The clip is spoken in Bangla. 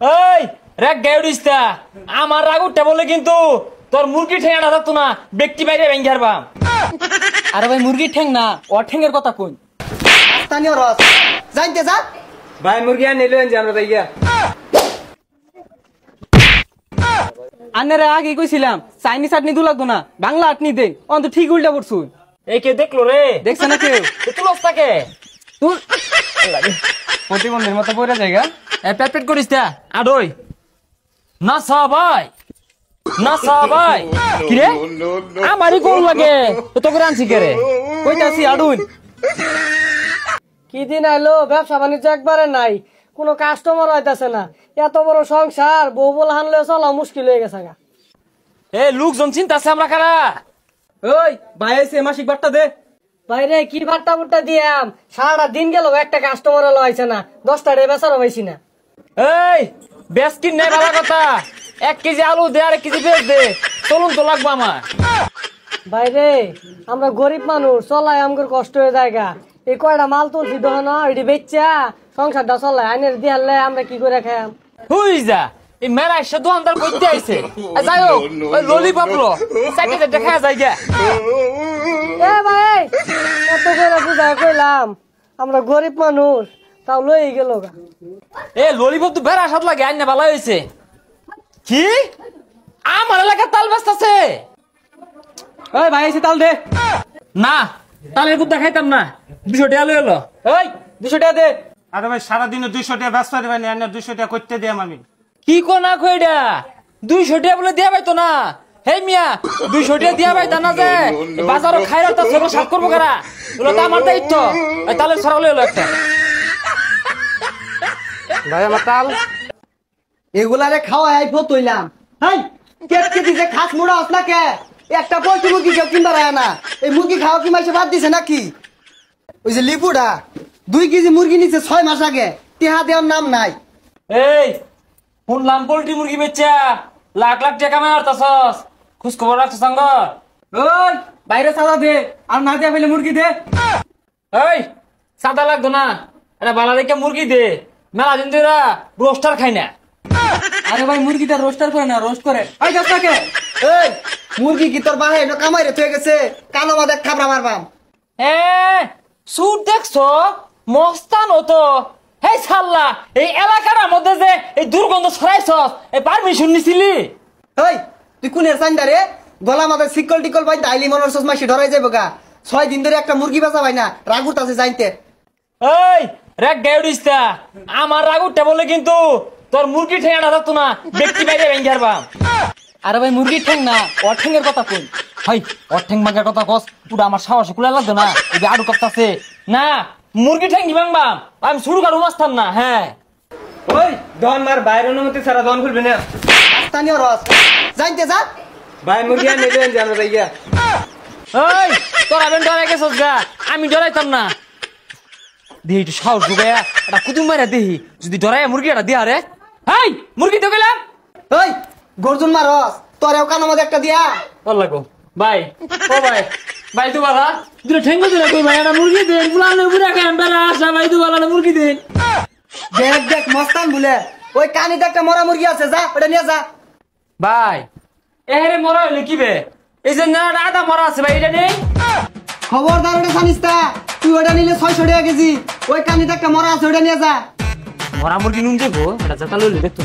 এই রাগ গাউডিস্তা আমার রাগ উঠতে বলে কিন্তু তোর মুরগি ঠেঙা না থাকতো না ব্যক্তি বাইরে ভেঙে হারবাম। আরে ভাই মুরগির ঠ্যাং না ওর ঠ্যাংয়ের কথা কই। স্থানীয় রস জানতে যা ভাই মুরগি আর নিলেন যে আমরা ভাইয়া আন্নারে আগে কইছিলাম চাইনিজ চাটনি দু লাগতো না বাংলা আটনি দে অন্ত ঠিক উল্টা পড়ছু। এই কে দেখলো রে? দেখছ না কেউ? তুলস তাকে তুই প্রতিবন্ধের মতো পড়ে জায়গা পেট পেট করিস তা আডই না সবাই না সবাই কি রে আমারই কোন লাগে তোকে আনছি কে রে? কইতাছি আডুন কি দিন আইলো ব্যবসা বাণিজ্য একবারে নাই, কোনো কাস্টমার হইতাছে না। এত বড় সংসার বউ বলে হানলে চলা মুশকিল হয়ে গেছে গা। এ লোকজন চিন্তাছে আমরা কারা? ওই ভাই এসে মাসিক বাট্টা দে। বাইরে কি ভাট্টা ভুট্টা দিয়াম, সারাটা দিন গেল একটা কাস্টমার এলো আইছে না, 10টা রে বেচারও পাইছি না। এই বেশ কিন নেই ভালো কথা, 1 কেজি আলু দে আর 1 কেজি পেঁয়াজ দে, চলুন তো লাগবো আমার। বাইরে আমরা গরিব মানুষ, চলাই আমগর কষ্ট হয়ে যায় গা। এই কয়টা মাল তুলছি দহন এটি বেচা সংসারটা চলাই আইনের দিয়ালে আমরা কি করে খাইম? হুই যা এই মেরা এসে দোকানদার করতে আইছে যাই হোক ওই ললিপপ লো সাইডে দেখা যায় গা। এ ভাই কত করে বুঝাই কইলাম আমরা গরিব মানুষ, তাও লই গেল গা। এ ললিপপ তো বেড়া স্বাদ লাগে আইনা ভালো হয়েছে। কি আমার এলাকার তাল ব্যস্ত আছে? ওই ভাই এসে তাল দে। না তালের গুড় দেখাইতাম না, 200 টাকা লই এলো। ওই 200 টাকা দে। আরে ভাই সারাদিনে 200 টাকা ব্যস্ত দেবেন না, 200 টাকা করতে দিয়াম আমি। কি কো না কইডা 200 টাকা বলে দিয়া পাইতো না। হে মিয়া 200 টাকা দিয়া পাইতা না যে বাজারও খাইরা তা সব সাফ করবো কারা? ওগুলো তো আমার দায়িত্ব। এই তালের ছড়া লই এলো একটা। ভাই আমার তাল এগুলারে খাওয়া আইফো তৈলাম। হাই কেট কেটে যে খাস মুড়া আসলা কে একটা পয়সা মুরগি কেউ কিনতে পারে না। এই মুরগি খাওয়া কি মাসে বাদ দিছে নাকি? ওই যে লিপুডা 2 কেজি মুরগি নিছে 6 মাস আগে, টেহা দেওয়ার নাম নাই। এই শুনলাম পোল্ট্রি মুরগি বেচা লাখ লাখ টাকা মারতাছস, খোঁজ খবর রাখছস সঙ্গ? ওই বাইরে সাদা দে আর না দিয়া ফেলে মুরগি দে। এই সাদা লাগতো না, এটা বালা দেখে মুরগি দে। মেলা দিন ধরে রোস্টার খাই না। আরে ভাই মুরগিটা রোস্টার করে না রোস্ট করে। ওই যাস নাকে এই মুরগি কি তোর বাহে না কামাই রে থয়ে গেছে? কালো মাদে খাবরা মারবাম। এ সুট দেখছো মস্তান হতো। হেই সাল্লা এই এলাকার মধ্যে যে এই দুর্গন্ধ ছড়াইছস এই পারমিশন নিছিলি? এই তুই কোনের চাইন্দা রে? গলা মাদে সিকল টিকল পাই দাইলি মনের সস মাসি ধরাই যাইব গা। 6 দিন ধরে একটা মুরগি বেচা ভাই না, রাগুত আছে যাইতে। এই রাগ গাউডিস্তা আমার রাগ উঠতে বলে কিন্তু তোর মুরগি ঠেঙা না থাকতো না ব্যক্তি বাইরে ভেঙে হারবাম। আরে ভাই মুরগির ঠ্যাং না ওর ঠ্যাংয়ের কথা কই। হাই ওর ঠেং ভাঙার কথা কস, পুরো আমার সাহসে কুলা লাগতো না। এই যে আড়ু কাপতাছে না মুরগি ঠেং কি ভাঙবাম? আমি শুরু কারু মাস্তাম না। হ্যাঁ ওই দন মার বাইরে অনুমতি ছাড়া দন খুলবে না। স্থানীয় রস যাইতে যা। ভাই মুরগি আর নিলেন যে আমরা ভাইয়া এই তোরা বেন ডরাই গেছস গা, আমি ডরাইতাম না। দেহি একটু সাহস ঢুকাইয়া এটা কুতুম মারা দেহি যদি ডরাইয়া মুরগি এটা দিয়া রে। হাই মুরগি তো গেলাম। এই গর্জুন মারস তোরেও কানো মাদে একটা দিয়া। ভাল লাগো ভাই ও ভাই ভাই তো বালা দুটো ঠেঙ্গো দিলে কই ভাই এটা মুরগি দেন পুলানে পুরা খান বেলা আসা ভাই তো বালা মুরগি দেন। দেখ দেখ মস্তান বলে ওই কানিতে একটা মরা মুরগি আছে, যা ওটা নিয়ে যা। ভাই এরে মরা হইলে কি বে? এই যে না আদা মরা আছে ভাই এটা নেই। খবরদার ওটা জানিস তা, তুই ওটা নিলে 600 টাকা কেজি। ওই কানিতে একটা মরা আছে ওটা নিয়ে যা। মরা মুরগি নুন দেবো এটা জাতা লইলে দেখতো।